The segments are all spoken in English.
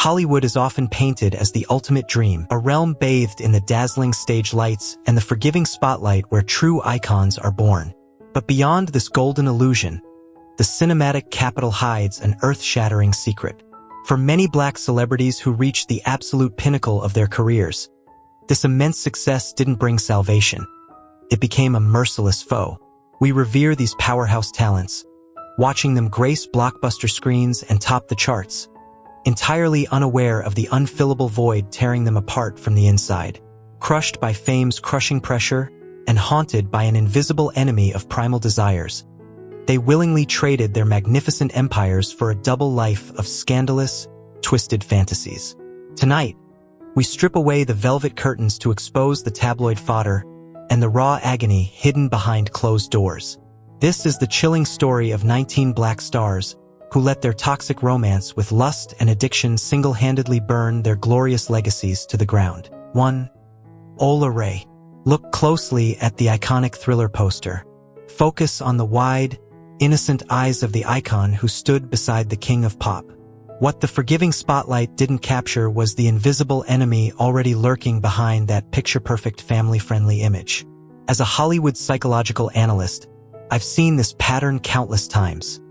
Hollywood is often painted as the ultimate dream, a realm bathed in the dazzling stage lights and the forgiving spotlight where true icons are born. But beyond this golden illusion, the cinematic capital hides an earth-shattering secret. For many Black celebrities who reached the absolute pinnacle of their careers, this immense success didn't bring salvation. It became a merciless foe. We revere these powerhouse talents, watching them grace blockbuster screens and top the charts, entirely unaware of the unfillable void tearing them apart from the inside. Crushed by fame's crushing pressure and haunted by an invisible enemy of primal desires, they willingly traded their magnificent empires for a double life of scandalous, twisted fantasies. Tonight, we strip away the velvet curtains to expose the tabloid fodder and the raw agony hidden behind closed doors. This is the chilling story of 19 Black stars who let their toxic romance with lust and addiction single-handedly burn their glorious legacies to the ground. 1. Ola Ray. Look closely at the iconic Thriller poster. Focus on the wide, innocent eyes of the icon who stood beside the king of pop. What the forgiving spotlight didn't capture was the invisible enemy already lurking behind that picture-perfect family-friendly image. As a Hollywood psychological analyst, I've seen this pattern countless times.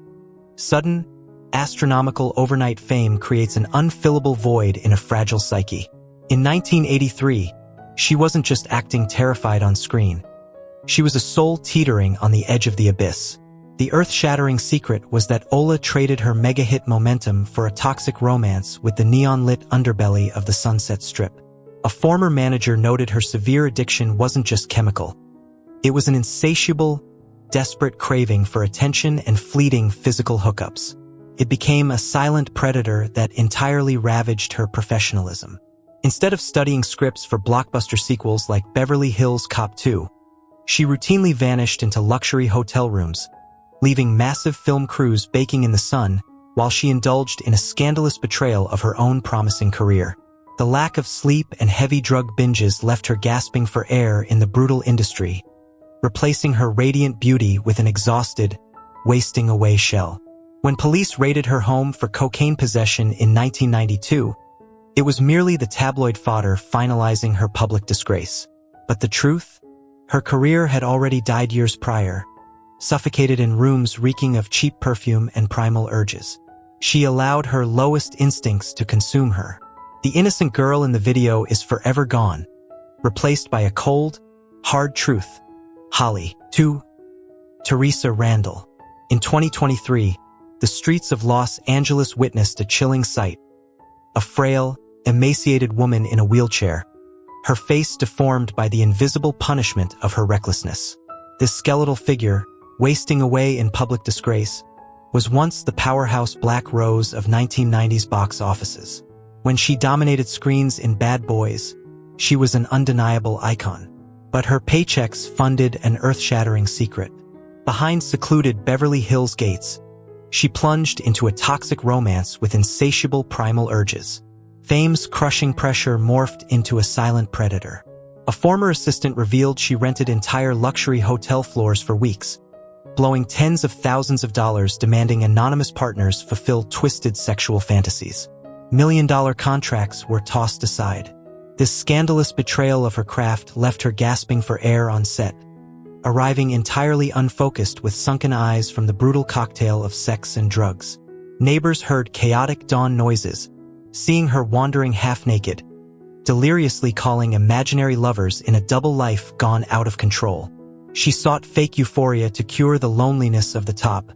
Sudden, astronomical overnight fame creates an unfillable void in a fragile psyche. In 1983, she wasn't just acting terrified on screen. She was a soul teetering on the edge of the abyss. The earth-shattering secret was that Ola traded her mega-hit momentum for a toxic romance with the neon-lit underbelly of the Sunset Strip. A former manager noted her severe addiction wasn't just chemical. It was an insatiable, desperate craving for attention and fleeting physical hookups. It became a silent predator that entirely ravaged her professionalism. Instead of studying scripts for blockbuster sequels like Beverly Hills Cop 2, she routinely vanished into luxury hotel rooms, leaving massive film crews baking in the sun while she indulged in a scandalous betrayal of her own promising career. The lack of sleep and heavy drug binges left her gasping for air in the brutal industry, replacing her radiant beauty with an exhausted, wasting away shell. When police raided her home for cocaine possession in 1992, it was merely the tabloid fodder finalizing her public disgrace. But the truth? Her career had already died years prior, suffocated in rooms reeking of cheap perfume and primal urges. She allowed her lowest instincts to consume her. The innocent girl in the video is forever gone, replaced by a cold, hard truth. Holly. 2. Teresa Randall. In 2023, the streets of Los Angeles witnessed a chilling sight. A frail, emaciated woman in a wheelchair, her face deformed by the invisible punishment of her recklessness. This skeletal figure, wasting away in public disgrace, was once the powerhouse Black Rose of 1990s box offices. When she dominated screens in Bad Boys, she was an undeniable icon. But her paychecks funded an earth-shattering secret. Behind secluded Beverly Hills gates, she plunged into a toxic romance with insatiable primal urges. Fame's crushing pressure morphed into a silent predator. A former assistant revealed she rented entire luxury hotel floors for weeks, blowing tens of thousands of dollars demanding anonymous partners fulfill twisted sexual fantasies. $1 million contracts were tossed aside. This scandalous betrayal of her craft left her gasping for air on set, arriving entirely unfocused with sunken eyes from the brutal cocktail of sex and drugs. Neighbors heard chaotic dawn noises, seeing her wandering half-naked, deliriously calling imaginary lovers in a double life gone out of control. She sought fake euphoria to cure the loneliness of the top,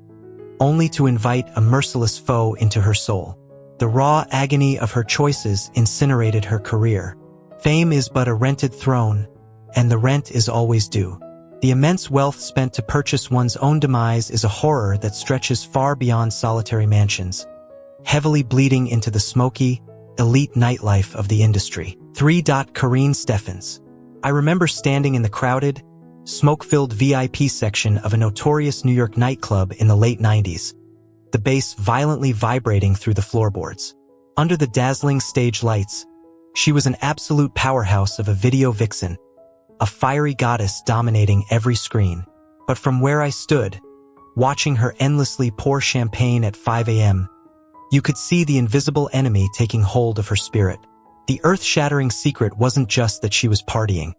only to invite a merciless foe into her soul. The raw agony of her choices incinerated her career. Fame is but a rented throne, and the rent is always due. The immense wealth spent to purchase one's own demise is a horror that stretches far beyond solitary mansions, heavily bleeding into the smoky, elite nightlife of the industry. 3. Karine Steffans. I remember standing in the crowded, smoke-filled VIP section of a notorious New York nightclub in the late 90s, the bass violently vibrating through the floorboards. Under the dazzling stage lights, she was an absolute powerhouse of a video vixen, a fiery goddess dominating every screen. But from where I stood, watching her endlessly pour champagne at 5 a.m., You could see the invisible enemy taking hold of her spirit. The earth-shattering secret wasn't just that she was partying.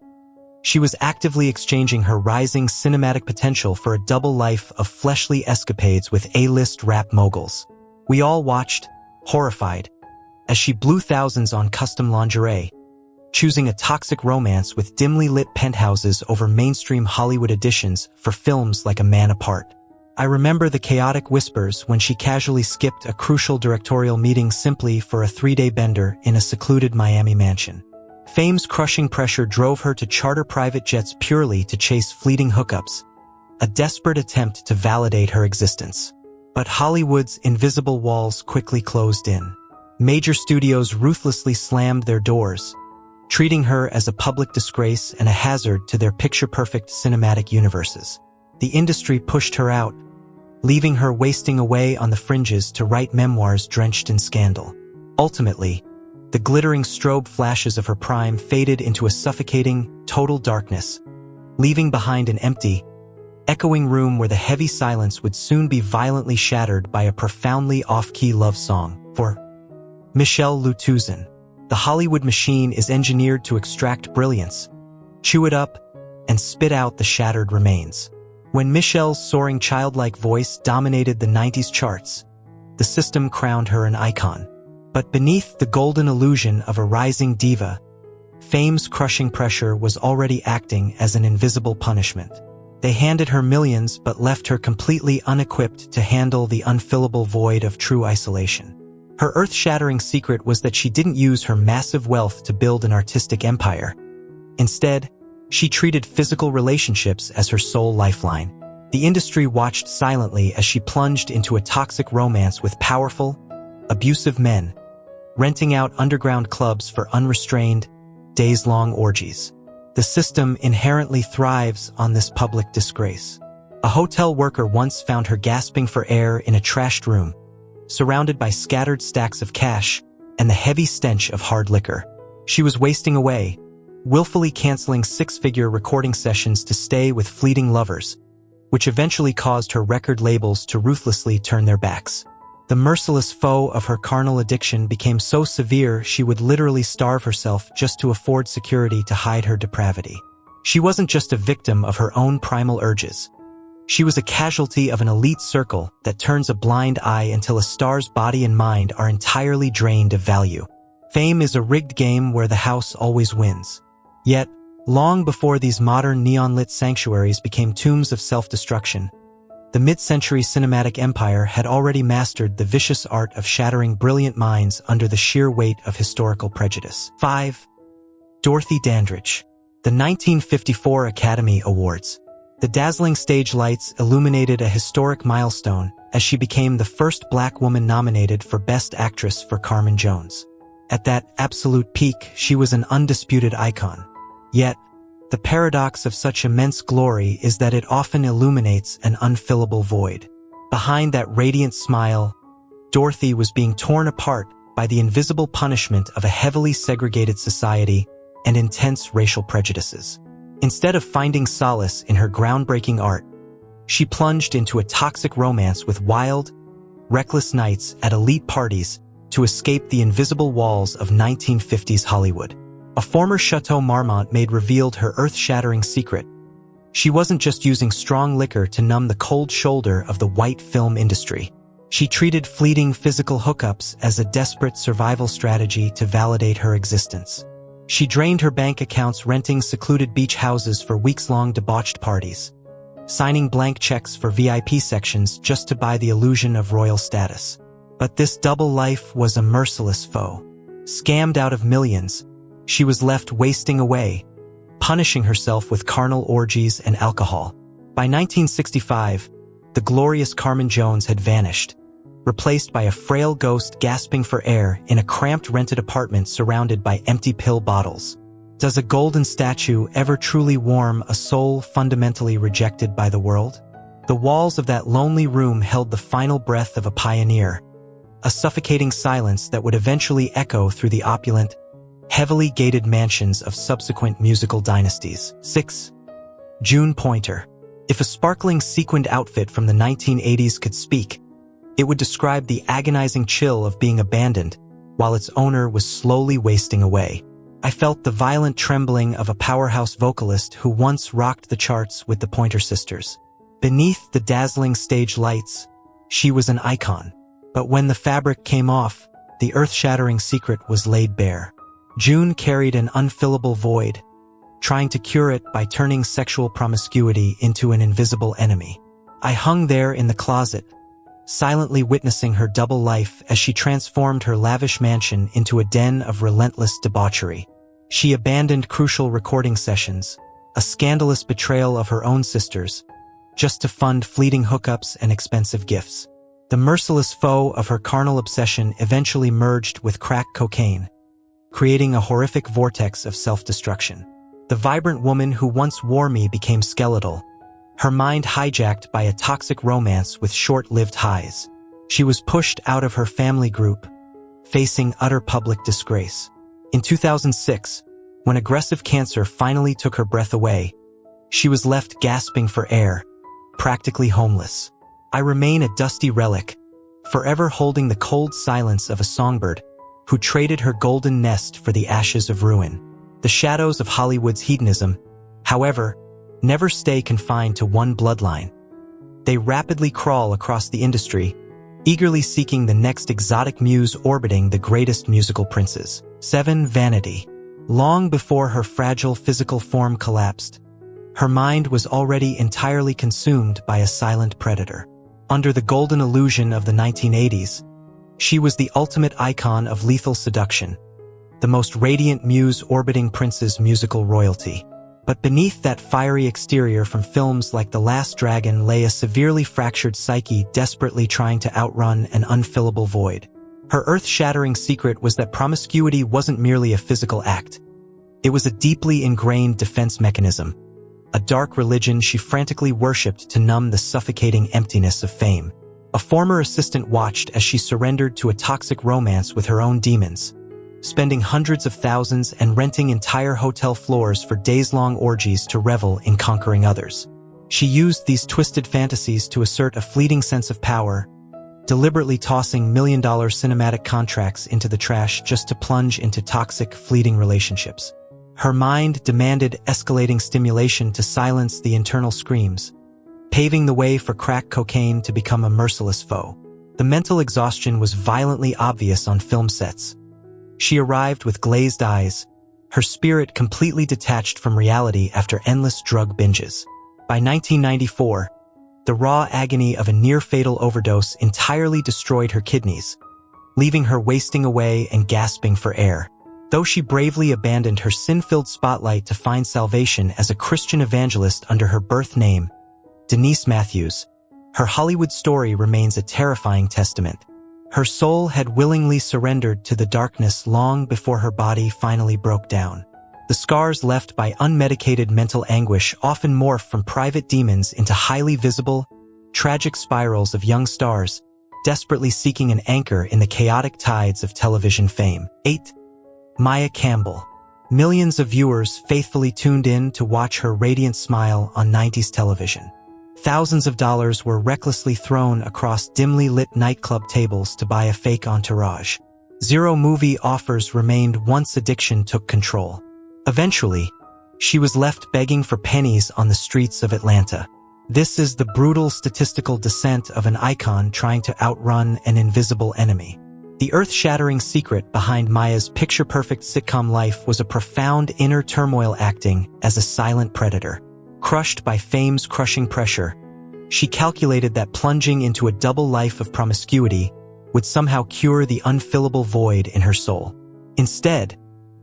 She was actively exchanging her rising cinematic potential for a double life of fleshly escapades with A-list rap moguls. We all watched, horrified, as she blew thousands on custom lingerie, choosing a toxic romance with dimly lit penthouses over mainstream Hollywood editions for films like A Man Apart. I remember the chaotic whispers when she casually skipped a crucial directorial meeting simply for a 3-day bender in a secluded Miami mansion. Fame's crushing pressure drove her to charter private jets purely to chase fleeting hookups, a desperate attempt to validate her existence. But Hollywood's invisible walls quickly closed in. Major studios ruthlessly slammed their doors, treating her as a public disgrace and a hazard to their picture-perfect cinematic universes. The industry pushed her out, leaving her wasting away on the fringes to write memoirs drenched in scandal. Ultimately, the glittering strobe flashes of her prime faded into a suffocating, total darkness, leaving behind an empty, echoing room where the heavy silence would soon be violently shattered by a profoundly off-key love song. For Michelle Lutuzan, the Hollywood machine is engineered to extract brilliance, chew it up, and spit out the shattered remains. When Michelle's soaring childlike voice dominated the 90s charts, the system crowned her an icon. But beneath the golden illusion of a rising diva, Fame's crushing pressure was already acting as an invisible punishment. They handed her millions but left her completely unequipped to handle the unfillable void of true isolation. Her earth-shattering secret was that she didn't use her massive wealth to build an artistic empire. Instead, she treated physical relationships as her sole lifeline. The industry watched silently as she plunged into a toxic romance with powerful, abusive men, renting out underground clubs for unrestrained, days-long orgies. The system inherently thrives on this public disgrace. A hotel worker once found her gasping for air in a trashed room, surrounded by scattered stacks of cash and the heavy stench of hard liquor. She was wasting away, willfully canceling 6-figure recording sessions to stay with fleeting lovers, which eventually caused her record labels to ruthlessly turn their backs. The merciless foe of her carnal addiction became so severe she would literally starve herself just to afford security to hide her depravity. She wasn't just a victim of her own primal urges. She was a casualty of an elite circle that turns a blind eye until a star's body and mind are entirely drained of value. Fame is a rigged game where the house always wins. Yet, long before these modern neon-lit sanctuaries became tombs of self-destruction, the mid-century cinematic empire had already mastered the vicious art of shattering brilliant minds under the sheer weight of historical prejudice. 5. Dorothy Dandridge. The 1954 Academy Awards. The dazzling stage lights illuminated a historic milestone as she became the first black woman nominated for Best Actress for Carmen Jones. At that absolute peak, she was an undisputed icon. Yet, the paradox of such immense glory is that it often illuminates an unfillable void. Behind that radiant smile, Dorothy was being torn apart by the invisible punishment of a heavily segregated society and intense racial prejudices. Instead of finding solace in her groundbreaking art, she plunged into a toxic romance with wild, reckless nights at elite parties to escape the invisible walls of 1950s Hollywood. A former Chateau Marmont maid revealed her earth-shattering secret. She wasn't just using strong liquor to numb the cold shoulder of the white film industry. She treated fleeting physical hookups as a desperate survival strategy to validate her existence. She drained her bank accounts renting secluded beach houses for weeks-long debauched parties, signing blank checks for VIP sections just to buy the illusion of royal status. But this double life was a merciless foe. Scammed out of millions, she was left wasting away, punishing herself with carnal orgies and alcohol. By 1965, the glorious Carmen Jones had vanished, replaced by a frail ghost gasping for air in a cramped rented apartment surrounded by empty pill bottles. Does a golden statue ever truly warm a soul fundamentally rejected by the world? The walls of that lonely room held the final breath of a pioneer, a suffocating silence that would eventually echo through the opulent, heavily gated mansions of subsequent musical dynasties. 6. June Pointer. If a sparkling sequined outfit from the 1980s could speak, It would describe the agonizing chill of being abandoned while its owner was slowly wasting away. I felt the violent trembling of a powerhouse vocalist who once rocked the charts with the Pointer Sisters. Beneath the dazzling stage lights, she was an icon. But when the fabric came off, the earth-shattering secret was laid bare. June carried an unfillable void, trying to cure it by turning sexual promiscuity into an invisible enemy. I hung there in the closet, silently witnessing her double life as she transformed her lavish mansion into a den of relentless debauchery. She abandoned crucial recording sessions, a scandalous betrayal of her own sisters, just to fund fleeting hookups and expensive gifts. The merciless foe of her carnal obsession eventually merged with crack cocaine, creating a horrific vortex of self-destruction. The vibrant woman who once wore me became skeletal, her mind hijacked by a toxic romance with short-lived highs. She was pushed out of her family group, facing utter public disgrace. In 2006, when aggressive cancer finally took her breath away, she was left gasping for air, practically homeless. I remain a dusty relic, forever holding the cold silence of a songbird who traded her golden nest for the ashes of ruin. The shadows of Hollywood's hedonism, however, never stay confined to one bloodline. They rapidly crawl across the industry, eagerly seeking the next exotic muse orbiting the greatest musical princes. 7. Vanity. Long before her fragile physical form collapsed, her mind was already entirely consumed by a silent predator. Under the golden illusion of the 1980s, she was the ultimate icon of lethal seduction, the most radiant muse orbiting Prince's musical royalty. But beneath that fiery exterior from films like The Last Dragon lay a severely fractured psyche desperately trying to outrun an unfillable void. Her earth-shattering secret was that promiscuity wasn't merely a physical act. It was a deeply ingrained defense mechanism, a dark religion she frantically worshipped to numb the suffocating emptiness of fame. A former assistant watched as she surrendered to a toxic romance with her own demons, spending hundreds of thousands and renting entire hotel floors for days-long orgies to revel in conquering others. She used these twisted fantasies to assert a fleeting sense of power, deliberately tossing million-dollar cinematic contracts into the trash just to plunge into toxic, fleeting relationships. Her mind demanded escalating stimulation to silence the internal screams, paving the way for crack cocaine to become a merciless foe. The mental exhaustion was violently obvious on film sets. She arrived with glazed eyes, her spirit completely detached from reality after endless drug binges. By 1994, the raw agony of a near-fatal overdose entirely destroyed her kidneys, leaving her wasting away and gasping for air. Though she bravely abandoned her sin-filled spotlight to find salvation as a Christian evangelist under her birth name, Denise Matthews, her Hollywood story remains a terrifying testament. Her soul had willingly surrendered to the darkness long before her body finally broke down. The scars left by unmedicated mental anguish often morph from private demons into highly visible, tragic spirals of young stars, desperately seeking an anchor in the chaotic tides of television fame. 8. Maya Campbell. Millions of viewers faithfully tuned in to watch her radiant smile on 90s television. Thousands of dollars were recklessly thrown across dimly lit nightclub tables to buy a fake entourage. Zero movie offers remained once addiction took control. Eventually, she was left begging for pennies on the streets of Atlanta. This is the brutal statistical descent of an icon trying to outrun an invisible enemy. The earth-shattering secret behind Maya's picture-perfect sitcom life was a profound inner turmoil acting as a silent predator. Crushed by fame's crushing pressure, she calculated that plunging into a double life of promiscuity would somehow cure the unfillable void in her soul. Instead,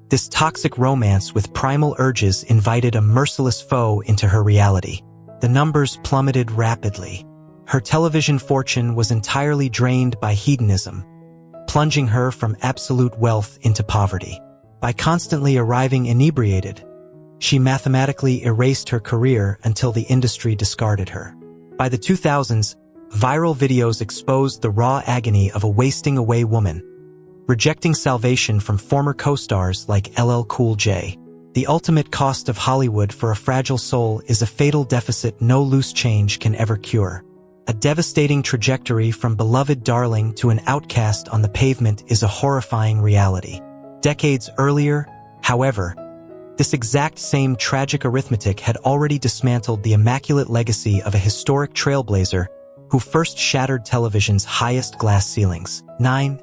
this toxic romance with primal urges invited a merciless foe into her reality. The numbers plummeted rapidly. Her television fortune was entirely drained by hedonism, plunging her from absolute wealth into poverty. By constantly arriving inebriated, she mathematically erased her career until the industry discarded her. By the 2000s, viral videos exposed the raw agony of a wasting away woman, rejecting salvation from former co-stars like LL Cool J. The ultimate cost of Hollywood for a fragile soul is a fatal deficit no loose change can ever cure. A devastating trajectory from beloved darling to an outcast on the pavement is a horrifying reality. Decades earlier, however, this exact same tragic arithmetic had already dismantled the immaculate legacy of a historic trailblazer who first shattered television's highest glass ceilings. 9.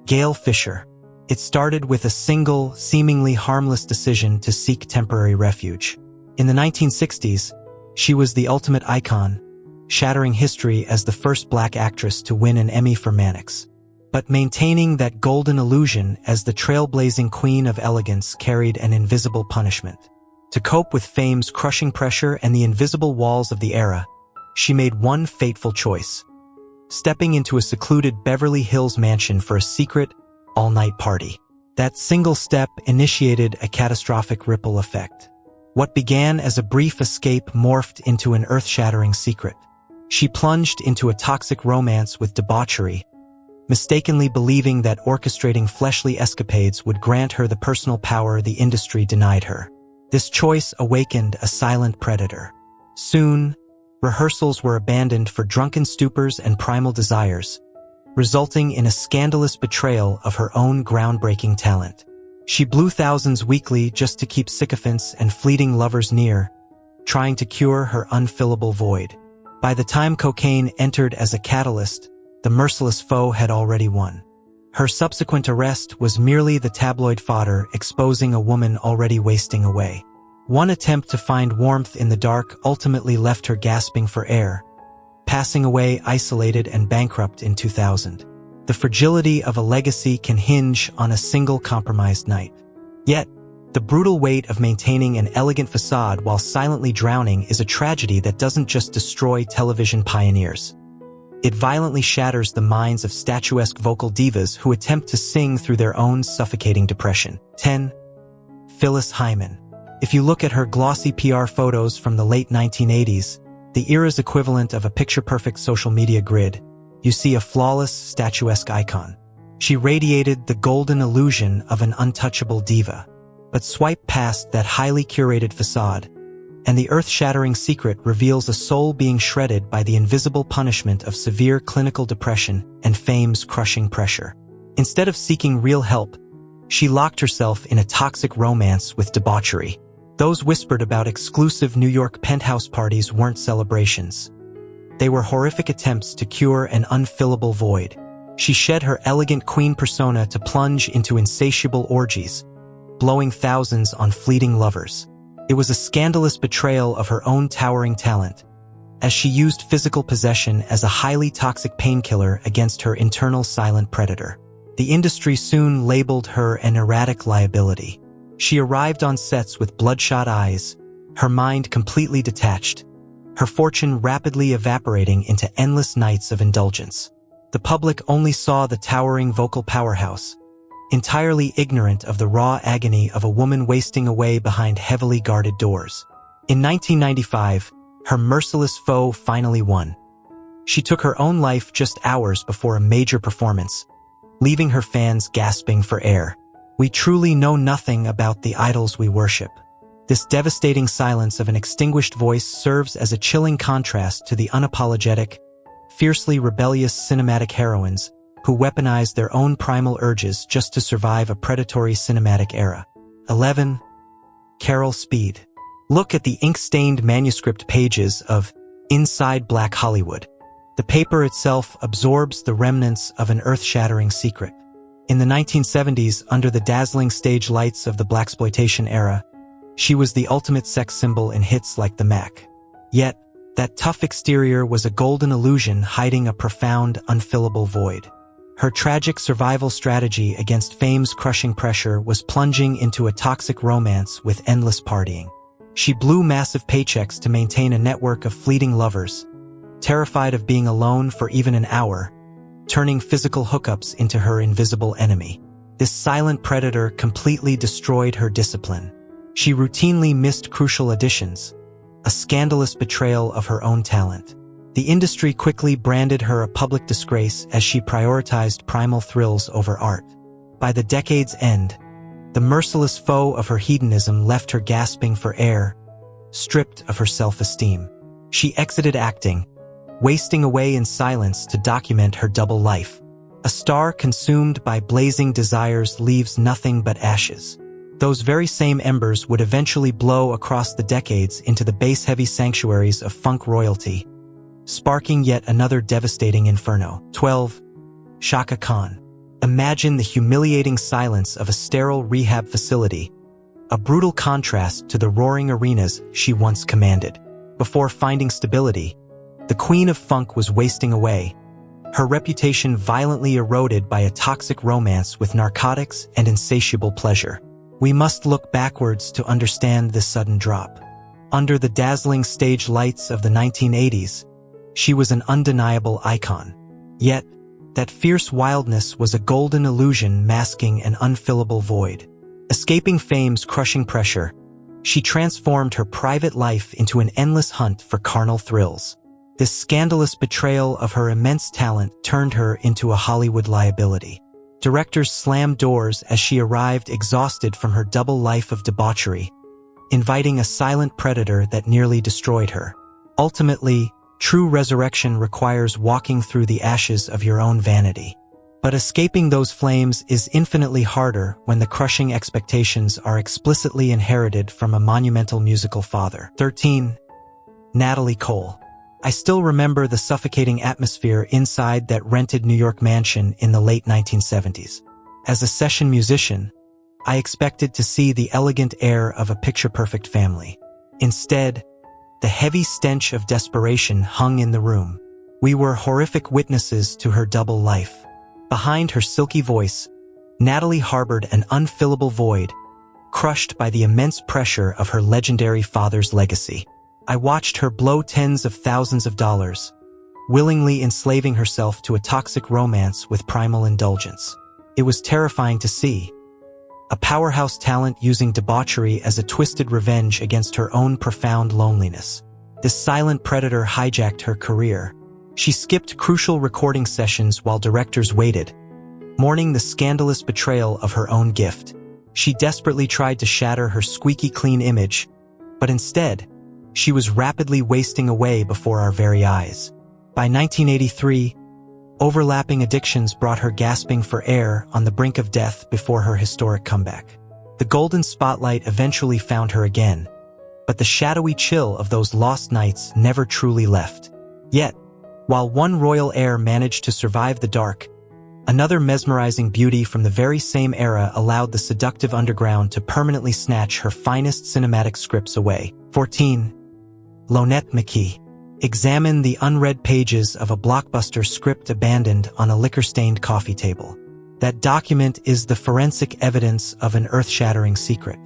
Gail Fisher. It started with a single, seemingly harmless decision to seek temporary refuge. In the 1960s, she was the ultimate icon, shattering history as the first black actress to win an Emmy for Mannix. But maintaining that golden illusion as the trailblazing queen of elegance carried an invisible punishment. To cope with fame's crushing pressure and the invisible walls of the era, she made one fateful choice: stepping into a secluded Beverly Hills mansion for a secret, all-night party. That single step initiated a catastrophic ripple effect. What began as a brief escape morphed into an earth-shattering secret. She plunged into a toxic romance with debauchery, mistakenly believing that orchestrating fleshly escapades would grant her the personal power the industry denied her. This choice awakened a silent predator. Soon, rehearsals were abandoned for drunken stupors and primal desires, resulting in a scandalous betrayal of her own groundbreaking talent. She blew thousands weekly just to keep sycophants and fleeting lovers near, trying to cure her unfillable void. By the time cocaine entered as a catalyst, the merciless foe had already won. Her subsequent arrest was merely the tabloid fodder exposing a woman already wasting away. One attempt to find warmth in the dark ultimately left her gasping for air, passing away isolated and bankrupt in 2000. The fragility of a legacy can hinge on a single compromised night. Yet, the brutal weight of maintaining an elegant facade while silently drowning is a tragedy that doesn't just destroy television pioneers. It violently shatters the minds of statuesque vocal divas who attempt to sing through their own suffocating depression. 10. Phyllis Hyman. If you look at her glossy PR photos from the late 1980s, the era's equivalent of a picture-perfect social media grid, you see a flawless, statuesque icon. She radiated the golden illusion of an untouchable diva. But swipe past that highly curated facade, and the earth-shattering secret reveals a soul being shredded by the invisible punishment of severe clinical depression and fame's crushing pressure. Instead of seeking real help, she locked herself in a toxic romance with debauchery. Those whispered about exclusive New York penthouse parties weren't celebrations. They were horrific attempts to cure an unfillable void. She shed her elegant queen persona to plunge into insatiable orgies, blowing thousands on fleeting lovers. It was a scandalous betrayal of her own towering talent, as she used physical possession as a highly toxic painkiller against her internal silent predator. The industry soon labeled her an erratic liability. She arrived on sets with bloodshot eyes, her mind completely detached, her fortune rapidly evaporating into endless nights of indulgence. The public only saw the towering vocal powerhouse, entirely ignorant of the raw agony of a woman wasting away behind heavily guarded doors. In 1995, her merciless foe finally won. She took her own life just hours before a major performance, leaving her fans gasping for air. We truly know nothing about the idols we worship. This devastating silence of an extinguished voice serves as a chilling contrast to the unapologetic, fiercely rebellious cinematic heroines who weaponize their own primal urges just to survive a predatory cinematic era. 11. Carol Speed. Look at the ink-stained manuscript pages of Inside Black Hollywood. The paper itself absorbs the remnants of an earth-shattering secret. In the 1970s, under the dazzling stage lights of the blaxploitation era, she was the ultimate sex symbol in hits like The Mac. Yet, that tough exterior was a golden illusion hiding a profound, unfillable void. Her tragic survival strategy against fame's crushing pressure was plunging into a toxic romance with endless partying. She blew massive paychecks to maintain a network of fleeting lovers, terrified of being alone for even an hour, turning physical hookups into her invisible enemy. This silent predator completely destroyed her discipline. She routinely missed crucial auditions, a scandalous betrayal of her own talent. The industry quickly branded her a public disgrace as she prioritized primal thrills over art. By the decade's end, the merciless foe of her hedonism left her gasping for air, stripped of her self-esteem. She exited acting, wasting away in silence to document her double life. A star consumed by blazing desires leaves nothing but ashes. Those very same embers would eventually blow across the decades into the bass-heavy sanctuaries of funk royalty, sparking yet another devastating inferno. 12. Chaka Khan. Imagine the humiliating silence of a sterile rehab facility, a brutal contrast to the roaring arenas she once commanded. Before finding stability, the Queen of Funk was wasting away, her reputation violently eroded by a toxic romance with narcotics and insatiable pleasure. We must look backwards to understand this sudden drop. Under the dazzling stage lights of the 1980s, she was an undeniable icon. Yet, that fierce wildness was a golden illusion masking an unfillable void. Escaping fame's crushing pressure, she transformed her private life into an endless hunt for carnal thrills. This scandalous betrayal of her immense talent turned her into a Hollywood liability. Directors slammed doors as she arrived exhausted from her double life of debauchery, inviting a silent predator that nearly destroyed her. Ultimately, true resurrection requires walking through the ashes of your own vanity. But escaping those flames is infinitely harder when the crushing expectations are explicitly inherited from a monumental musical father. 13. Natalie Cole. I still remember the suffocating atmosphere inside that rented New York mansion in the late 1970s. As a session musician, I expected to see the elegant air of a picture-perfect family. Instead, the heavy stench of desperation hung in the room. We were horrific witnesses to her double life. Behind her silky voice, Natalie harbored an unfillable void, crushed by the immense pressure of her legendary father's legacy. I watched her blow tens of thousands of dollars, willingly enslaving herself to a toxic romance with primal indulgence. It was terrifying to see. A powerhouse talent using debauchery as a twisted revenge against her own profound loneliness. This silent predator hijacked her career. She skipped crucial recording sessions while directors waited, mourning the scandalous betrayal of her own gift. She desperately tried to shatter her squeaky clean image, but instead, she was rapidly wasting away before our very eyes. By 1983, overlapping addictions brought her gasping for air on the brink of death before her historic comeback. The golden spotlight eventually found her again, but the shadowy chill of those lost nights never truly left. Yet, while one royal heir managed to survive the dark, another mesmerizing beauty from the very same era allowed the seductive underground to permanently snatch her finest cinematic scripts away. 14. Lonette McKee. Examine the unread pages of a blockbuster script abandoned on a liquor-stained coffee table. That document is the forensic evidence of an earth-shattering secret.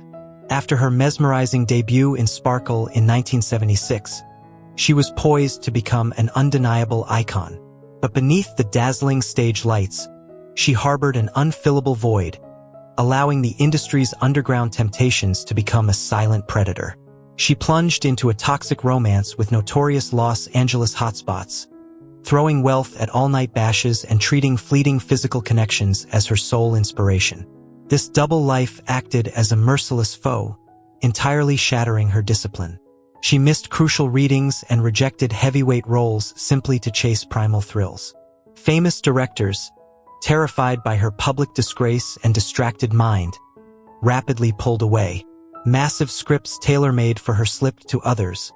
After her mesmerizing debut in Sparkle in 1976, she was poised to become an undeniable icon. But beneath the dazzling stage lights, she harbored an unfillable void, allowing the industry's underground temptations to become a silent predator. She plunged into a toxic romance with notorious Los Angeles hotspots, throwing wealth at all-night bashes and treating fleeting physical connections as her sole inspiration. This double life acted as a merciless foe, entirely shattering her discipline. She missed crucial readings and rejected heavyweight roles simply to chase primal thrills. Famous directors, terrified by her public disgrace and distracted mind, rapidly pulled away. Massive scripts tailor-made for her slipped to others,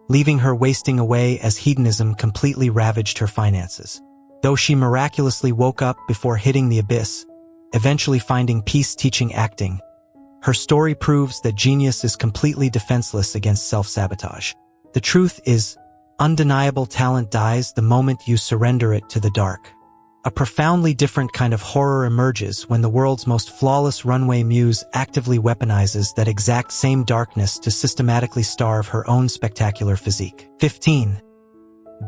leaving her wasting away as hedonism completely ravaged her finances. Though she miraculously woke up before hitting the abyss, eventually finding peace teaching acting, her story proves that genius is completely defenseless against self-sabotage. The truth is, undeniable talent dies the moment you surrender it to the dark. A profoundly different kind of horror emerges when the world's most flawless runway muse actively weaponizes that exact same darkness to systematically starve her own spectacular physique. 15.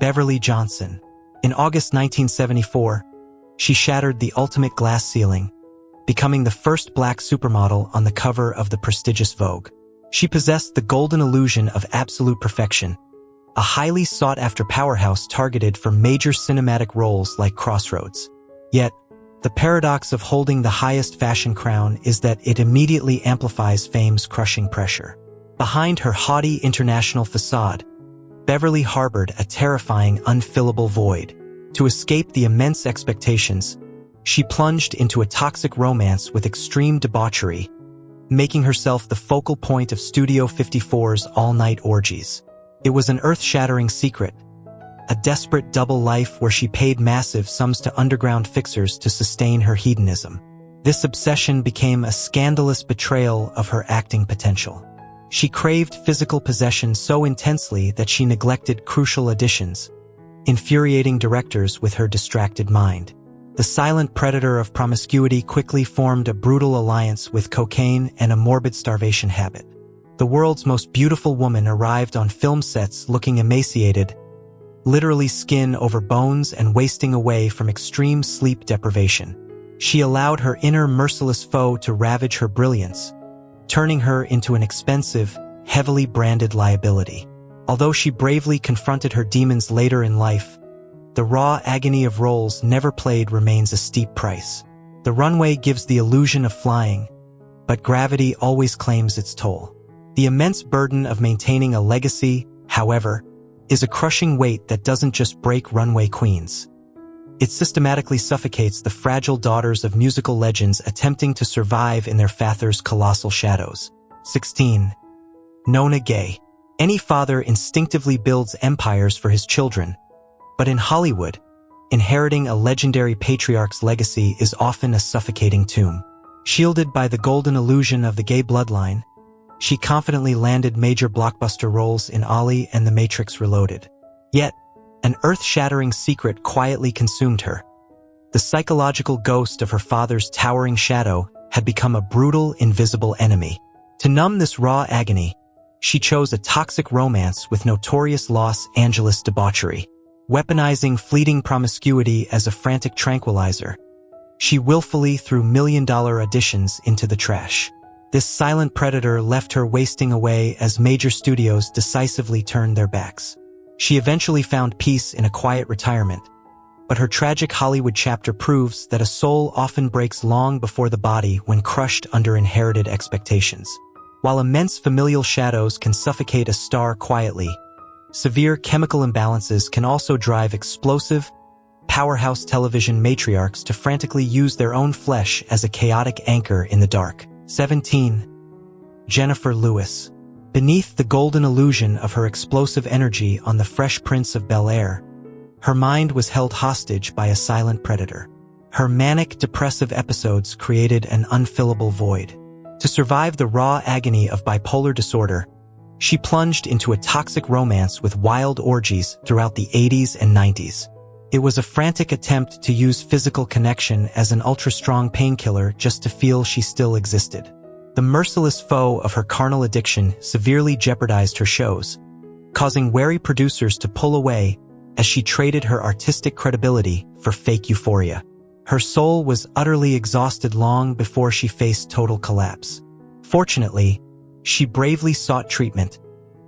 Beverly Johnson. In August 1974, she shattered the ultimate glass ceiling, becoming the first black supermodel on the cover of the prestigious Vogue. She possessed the golden illusion of absolute perfection, a highly sought-after powerhouse targeted for major cinematic roles like Crossroads. Yet, the paradox of holding the highest fashion crown is that it immediately amplifies fame's crushing pressure. Behind her haughty international facade, Beverly harbored a terrifying, unfillable void. To escape the immense expectations, she plunged into a toxic romance with extreme debauchery, making herself the focal point of Studio 54's all-night orgies. It was an earth-shattering secret, a desperate double life where she paid massive sums to underground fixers to sustain her hedonism. This obsession became a scandalous betrayal of her acting potential. She craved physical possession so intensely that she neglected crucial auditions, infuriating directors with her distracted mind. The silent predator of promiscuity quickly formed a brutal alliance with cocaine and a morbid starvation habit. The world's most beautiful woman arrived on film sets looking emaciated, literally skin over bones and wasting away from extreme sleep deprivation. She allowed her inner merciless foe to ravage her brilliance, turning her into an expensive, heavily branded liability. Although she bravely confronted her demons later in life, the raw agony of roles never played remains a steep price. The runway gives the illusion of flying, but gravity always claims its toll. The immense burden of maintaining a legacy, however, is a crushing weight that doesn't just break runway queens. It systematically suffocates the fragile daughters of musical legends attempting to survive in their father's colossal shadows. 16. Nona Gay. Any father instinctively builds empires for his children, but in Hollywood, inheriting a legendary patriarch's legacy is often a suffocating tomb. Shielded by the golden illusion of the gay bloodline, she confidently landed major blockbuster roles in Ali and The Matrix Reloaded. Yet, an earth-shattering secret quietly consumed her. The psychological ghost of her father's towering shadow had become a brutal, invisible enemy. To numb this raw agony, she chose a toxic romance with notorious Los Angeles debauchery. Weaponizing fleeting promiscuity as a frantic tranquilizer, she willfully threw million-dollar auditions into the trash. This silent predator left her wasting away as major studios decisively turned their backs. She eventually found peace in a quiet retirement, but her tragic Hollywood chapter proves that a soul often breaks long before the body when crushed under inherited expectations. While immense familial shadows can suffocate a star quietly, severe chemical imbalances can also drive explosive, powerhouse television matriarchs to frantically use their own flesh as a chaotic anchor in the dark. 17. Jennifer Lewis. Beneath the golden illusion of her explosive energy on The Fresh Prince of Bel-Air, her mind was held hostage by a silent predator. Her manic, depressive episodes created an unfillable void. To survive the raw agony of bipolar disorder, she plunged into a toxic romance with wild orgies throughout the 80s and 90s. It was a frantic attempt to use physical connection as an ultra-strong painkiller just to feel she still existed. The merciless foe of her carnal addiction severely jeopardized her shows, causing wary producers to pull away as she traded her artistic credibility for fake euphoria. Her soul was utterly exhausted long before she faced total collapse. Fortunately, she bravely sought treatment,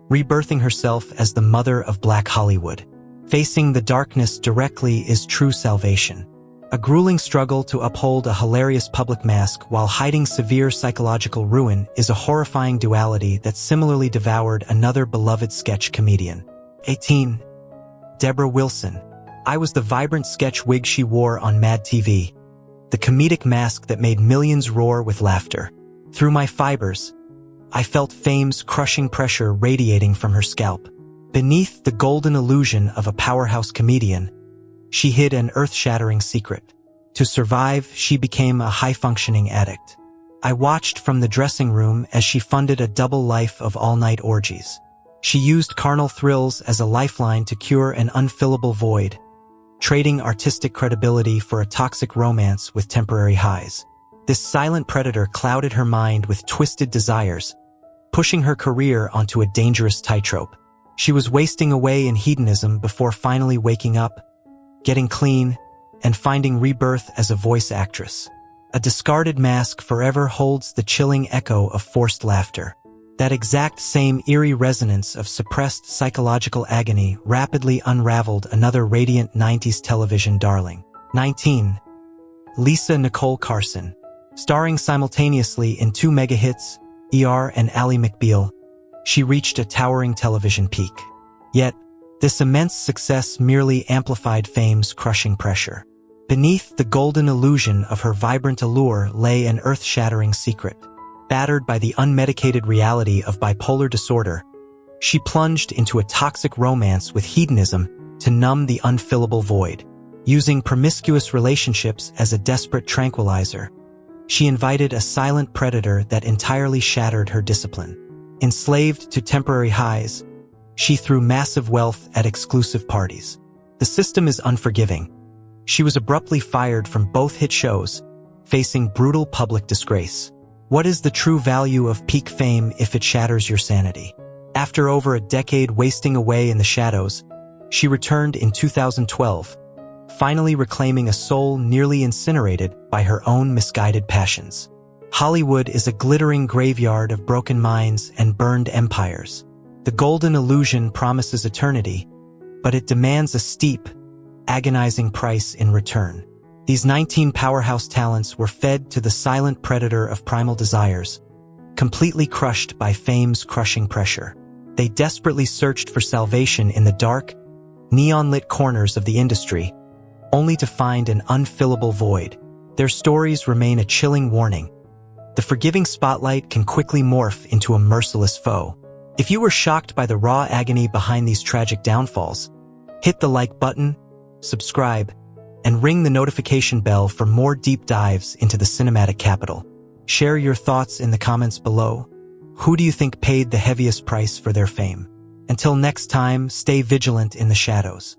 rebirthing herself as the mother of Black Hollywood. Facing the darkness directly is true salvation. A grueling struggle to uphold a hilarious public mask while hiding severe psychological ruin is a horrifying duality that similarly devoured another beloved sketch comedian. 18. Deborah Wilson. I was the vibrant sketch wig she wore on Mad TV, the comedic mask that made millions roar with laughter. Through my fibers, I felt fame's crushing pressure radiating from her scalp. Beneath the golden illusion of a powerhouse comedian, she hid an earth-shattering secret. To survive, she became a high-functioning addict. I watched from the dressing room as she funded a double life of all-night orgies. She used carnal thrills as a lifeline to cure an unfillable void, trading artistic credibility for a toxic romance with temporary highs. This silent predator clouded her mind with twisted desires, pushing her career onto a dangerous tightrope. She was wasting away in hedonism before finally waking up, getting clean, and finding rebirth as a voice actress. A discarded mask forever holds the chilling echo of forced laughter. That exact same eerie resonance of suppressed psychological agony rapidly unraveled another radiant 90s television darling. 19. Lisa Nicole Carson. Starring simultaneously in two mega hits, ER and Ally McBeal, she reached a towering television peak. Yet, This immense success merely amplified fame's crushing pressure. Beneath the golden illusion of her vibrant allure lay an earth-shattering secret. Battered by the unmedicated reality of bipolar disorder, she plunged into a toxic romance with hedonism to numb the unfillable void. Using promiscuous relationships as a desperate tranquilizer, she invited a silent predator that entirely shattered her discipline. Enslaved to temporary highs, she threw massive wealth at exclusive parties. The system is unforgiving. She was abruptly fired from both hit shows, facing brutal public disgrace. What is the true value of peak fame if it shatters your sanity? After over a decade wasting away in the shadows, she returned in 2012, finally reclaiming a soul nearly incinerated by her own misguided passions. Hollywood is a glittering graveyard of broken minds and burned empires. The golden illusion promises eternity, but it demands a steep, agonizing price in return. These 19 powerhouse talents were fed to the silent predator of primal desires, completely crushed by fame's crushing pressure. They desperately searched for salvation in the dark, neon-lit corners of the industry, only to find an unfillable void. Their stories remain a chilling warning. The forgiving spotlight can quickly morph into a merciless foe. If you were shocked by the raw agony behind these tragic downfalls, hit the like button, subscribe, and ring the notification bell for more deep dives into the cinematic capital. Share your thoughts in the comments below. Who do you think paid the heaviest price for their fame? Until next time, stay vigilant in the shadows.